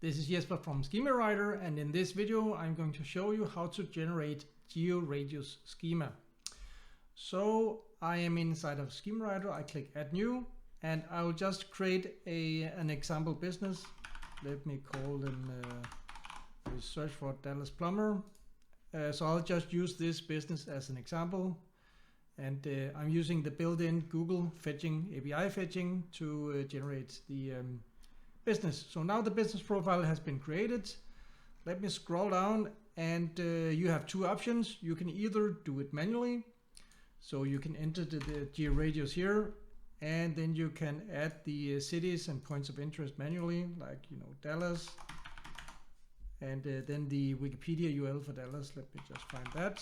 This is Jesper from schemawriter, and in this video I'm going to show you how to generate Georadius schema. So I am inside of schemawriter. I click add new, and I will just create an example business. Let me call them search for Dallas plumber. So I'll just use this business as an example, and I'm using the built-in Google fetching API fetching to generate the business. So now the business profile has been created. Let me scroll down, and you have two options. You can either do it manually, so you can enter the Georadius here, and then you can add the cities and points of interest manually, like Dallas, and then the Wikipedia URL for Dallas. Let me just find that.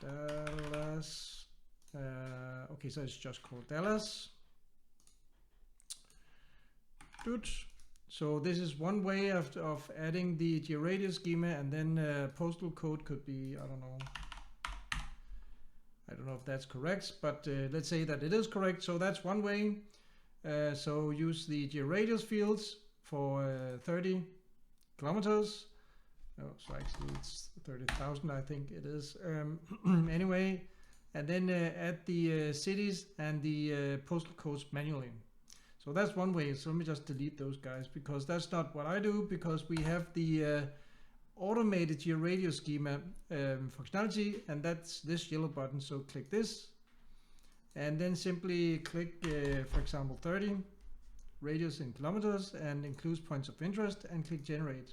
Dallas. Okay, so it's just called Dallas. Good. So this is one way of adding the Georadius schema, and then postal code could be, I don't know if that's correct, but let's say that it is correct. So that's one way. So use the Georadius fields for 30 kilometers. Oh, so actually it's 30,000, I think it is. Anyway, and then add the cities and the postal codes manually. So that's one way. So let me just delete those guys, because that's not what I do, because we have the automated Georadius schema functionality, and that's this yellow button. So click this, and then simply click, for example, 30 radius in kilometers and includes points of interest, and click generate.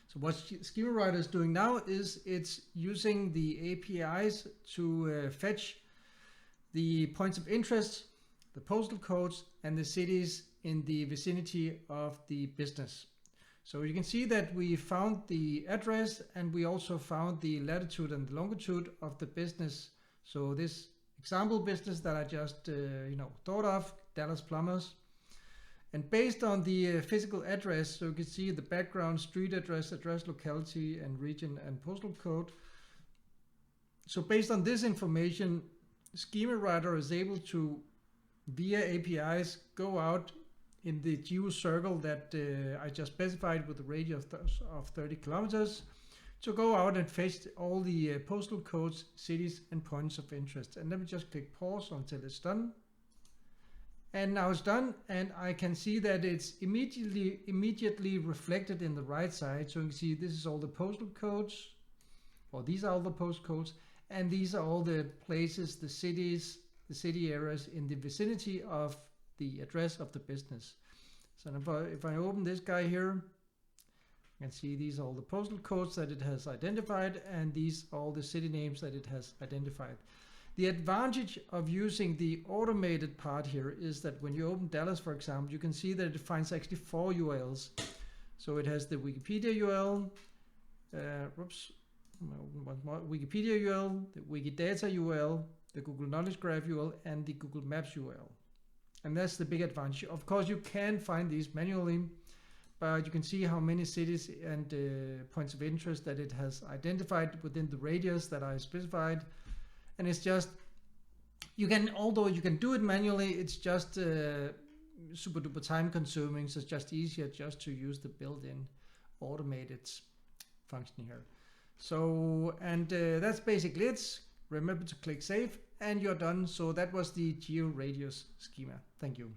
So what schemawriter is doing now is it's using the APIs to fetch the points of interest, the postal codes, and the cities in the vicinity of the business. So you can see that we found the address, and we also found the latitude and the longitude of the business. So this example business that I just thought of, Dallas Plumbers. And based on the physical address, so you can see the background, street address, address locality, and region and postal code. So based on this information, schemawriter is able to, via APIs, go out in the geo circle that I just specified with the radius of 30 kilometers, to go out and fetch all the postal codes, cities, and points of interest. And let me just click pause until it's done. And now it's done, and I can see that it's immediately reflected in the right side. So you can see this is all the postal codes, or these are all the postal codes, and these are all the places, the cities, the city areas in the vicinity of the address of the business. So if I open this guy here, you can see these are all the postal codes that it has identified, and these are all the city names that it has identified. The advantage of using the automated part here is that when you open Dallas, for example, you can see that it finds actually 4 URLs. So it has the Wikipedia URL, Wikipedia URL, the Wikidata URL, the Google Knowledge Graph URL, and the Google Maps URL. And that's the big advantage. Of course, you can find these manually, but you can see how many cities and points of interest that it has identified within the radius that I specified. And it's just, although you can do it manually, it's just super duper time consuming. So it's just easier just to use the built-in automated function here. So, and that's basically it. Remember to click save, and you're done. So that was the Georadius schema. Thank you.